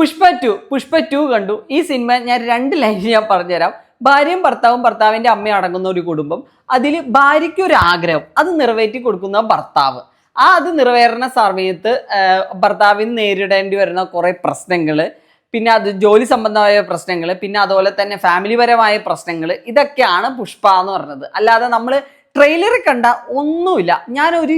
Pushpa to കണ്ടു. ഈ cinema ഞാൻ 2 ലൈൻ ഞാൻ പറഞ്ഞുതരാം. ഭാര്യയും ഭർത്താവിന്റെ അമ്മയും അടങ്ങുന്ന ഒരു കുടുംബം. അതിൽ ഭാര്യയ്ക്ക് ഒരു ആഗ്രഹം, അത് നിറവേറ്റി കൊടുക്കുന്ന ഭർത്താവ്. അത് നിറവേറുന്ന സമയത്ത് ഭർത്താവിന് നേരിടേണ്ടി വരുന്ന കുറെ പ്രശ്നങ്ങൾ, പിന്നെ അത് ജോലി സംബന്ധമായ പ്രശ്നങ്ങൾ, പിന്നെ അതുപോലെ തന്നെ ഫാമിലി പരമായ പ്രശ്നങ്ങൾ, ഇതൊക്കെയാണ് പുഷ്പ എന്ന് പറഞ്ഞത്. അല്ലാതെ നമ്മൾ ട്രെയിലറിൽ കണ്ട ഒന്നുമില്ല. ഞാനൊരു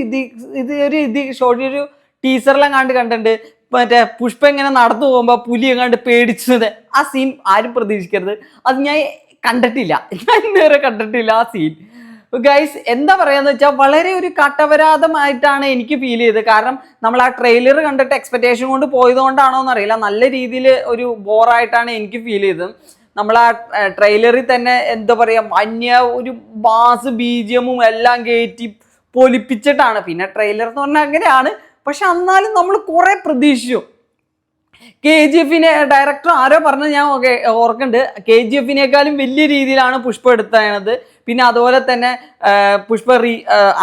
ഒരു ടീച്ചറിലും കണ്ടിട്ടുണ്ട്. മറ്റേ പുഷ്പ ഇങ്ങനെ നടന്നു പോകുമ്പോൾ പുലി എങ്ങാണ്ട് പേടിച്ചത്, ആ സീൻ ആരും പ്രതീക്ഷിക്കരുത്. അത് ഞാൻ കണ്ടിട്ടില്ല, ഞാൻ ഇന്നുവരെ കണ്ടിട്ടില്ല ആ സീൻ. ഗൈസ്, എന്താ പറയാന്ന് വെച്ചാൽ വളരെ ഒരു കട്ടപരാധമായിട്ടാണ് എനിക്ക് ഫീൽ ചെയ്തത്. കാരണം നമ്മൾ ആ ട്രെയിലർ കണ്ടിട്ട് എക്സ്പെക്ടേഷൻ കൊണ്ട് പോയതുകൊണ്ടാണോ എന്നറിയില്ല, നല്ല രീതിയിൽ ഒരു ബോറായിട്ടാണ് എനിക്ക് ഫീൽ ചെയ്തത്. നമ്മൾ ആ ട്രെയിലറിൽ തന്നെ എന്താ പറയുക, ഒരു ബാസ് ബീജിയമും എല്ലാം കയറ്റി പൊലിപ്പിച്ചിട്ടാണ്. പിന്നെ ട്രെയിലർ എന്ന് പറഞ്ഞാൽ അങ്ങനെയാണ്, പക്ഷെ എന്നാലും നമ്മൾ കുറെ പ്രതീക്ഷിച്ചു. KGF ഡയറക്ടർ ആരോ പറഞ്ഞത് ഞാൻ ഓർക്കുന്നുണ്ട്, KGF വലിയ രീതിയിലാണ് പുഷ്പ എടുത്തത്. പിന്നെ അതുപോലെ തന്നെ പുഷ്പ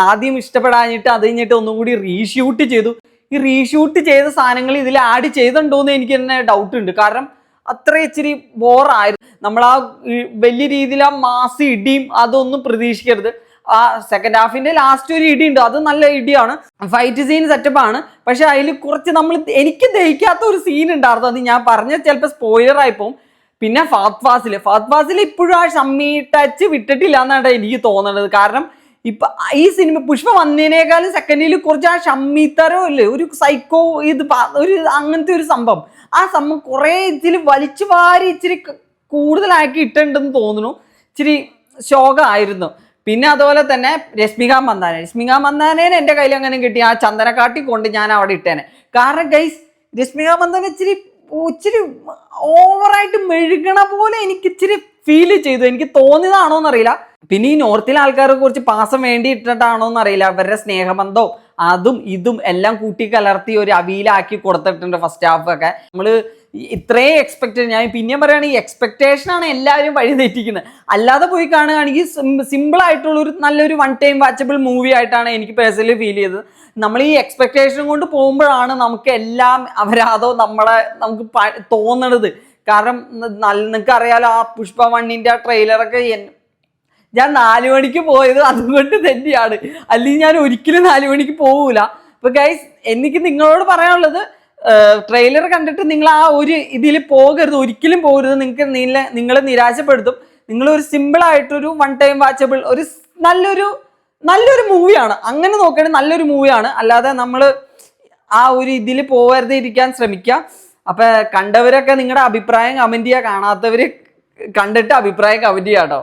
ആദ്യം ഇഷ്ടപ്പെടാഞ്ഞിട്ട് അത് കഴിഞ്ഞിട്ട് ഒന്നും കൂടി റീഷൂട്ട് ചെയ്തു. ഈ റീഷൂട്ട് ചെയ്ത സാധനങ്ങൾ ഇതിൽ ആഡ് ചെയ്തിട്ടുണ്ടോയെന്ന് എനിക്ക് തന്നെ ഡൗട്ട് ഉണ്ട്. കാരണം അത്ര ഇച്ചിരി ബോറായിരുന്നു. നമ്മൾ ആ വലിയ രീതിയിൽ ആ മാസ് ഇടിയും അതൊന്നും പ്രതീക്ഷിക്കരുത്. ആ സെക്കൻഡ് ഹാഫിന്റെ ലാസ്റ്റ് ഒരു ഇടി ഉണ്ട്, അത് നല്ല ഇടിയാണ്, ഫൈറ്റ് സീൻ സെറ്റപ്പ് ആണ്. പക്ഷെ അതിൽ കുറച്ച് എനിക്ക് ദഹിക്കാത്ത ഒരു സീൻ ഉണ്ടായിരുന്നു. അത് ഞാൻ പറഞ്ഞ ചിലപ്പോൾ സ്പോയിലർ ആയിപ്പോവും. പിന്നെ ഫാത്ത് ഫാസിൽ ഇപ്പോഴും ആ ഷമ്മി ടച്ച് വിട്ടിട്ടില്ല എന്നാണ് എനിക്ക് തോന്നുന്നത്. കാരണം ഇപ്പൊ ഈ സിനിമ പുഷ്പ വന്നതിനേക്കാളും സെക്കൻഡിൽ കുറച്ച് ആ ഷമ്മിത്തരോ ഇല്ലേ, ഒരു സൈക്കോ ഒരു അങ്ങനത്തെ ഒരു സംഭവം, ആ സംഭവം കുറെ ഇച്ചിരി വലിച്ചു വാരി ഇച്ചിരി കൂടുതലാക്കി ഇട്ടുണ്ടെന്ന് തോന്നുന്നു. ഇച്ചിരി ശോകമായിരുന്നു. പിന്നെ അതുപോലെ തന്നെ രശ്മിക മന്ദാനേനെ എൻ്റെ കയ്യിൽ അങ്ങനെ കിട്ടി, ആ ചന്ദനക്കാട്ടി കൊണ്ട് ഞാൻ അവിടെ ഇട്ടേനെ. കാരണം ഗൈസ്, രശ്മിക മന്ദാന ഇച്ചിരി ഓവറായിട്ട് മെഴുകണ പോലെ എനിക്ക് ഇച്ചിരി ഫീൽ ചെയ്തു. എനിക്ക് തോന്നിയതാണോ എന്നറിയില്ല. പിന്നെ ഈ നോർത്തിലെ ആൾക്കാരെ കുറിച്ച് പാസം വേണ്ടി ഇട്ടിട്ടാണോ എന്നറിയില്ല, അവരുടെ സ്നേഹബന്ധവും അതും ഇതും എല്ലാം കൂട്ടി കലർത്തി ഒരു അവിയിലാക്കി കൊടുത്തിട്ടുണ്ട് ഫസ്റ്റ് ഹാഫ് ഒക്കെ. നമ്മള് ഇത്രയും ഞാൻ പിന്നെ പറയുകയാണെങ്കിൽ എക്സ്പെക്ടേഷനാണ് എല്ലാവരും വഴി തെറ്റിക്കുന്നത്. അല്ലാതെ പോയി കാണുകയാണെങ്കിൽ സിമ്പിൾ ആയിട്ടുള്ള ഒരു നല്ലൊരു വൺ ടൈം വാച്ചബിൾ മൂവി ആയിട്ടാണ് എനിക്ക് പേഴ്സണലി ഫീൽ ചെയ്തത്. നമ്മൾ ഈ എക്സ്പെക്ടേഷൻ കൊണ്ട് പോകുമ്പോഴാണ് നമുക്ക് എല്ലാം അപരാധോ നമുക്ക് തോന്നണത്. കാരണം നിങ്ങൾക്ക് അറിയാലോ, ആ പുഷ്പ 1 ട്രെയിലറൊക്കെ ഞാൻ 4 മണിക്ക് പോയത് അതുകൊണ്ട് തന്നെയാണ്, അല്ലെങ്കിൽ ഞാൻ ഒരിക്കലും 4 മണിക്ക് പോകൂല. അപ്പൊ ഗൈസ്, എനിക്ക് നിങ്ങളോട് പറയാനുള്ളത്, ട്രെയിലർ കണ്ടിട്ട് നിങ്ങൾ ആ ഒരു ഇതിൽ പോകരുത്, ഒരിക്കലും പോകരുത്. നിങ്ങളെ നിരാശപ്പെടുത്തും. നിങ്ങൾ ഒരു സിമ്പിൾ ആയിട്ടൊരു വൺ ടൈം വാച്ചബിൾ ഒരു നല്ലൊരു മൂവിയാണ്. അങ്ങനെ നോക്കുകയാണെങ്കിൽ നല്ലൊരു മൂവിയാണ്. അല്ലാതെ നമ്മൾ ആ ഒരു ഇതിൽ പോകരുത് ഇരിക്കാൻ ശ്രമിക്കുക. അപ്പൊ കണ്ടവരൊക്കെ നിങ്ങളുടെ അഭിപ്രായം കമന്റ് ചെയ്യുക, കാണാത്തവര് കണ്ടിട്ട് അഭിപ്രായം കമന്റ് ചെയ്യാം കേട്ടോ.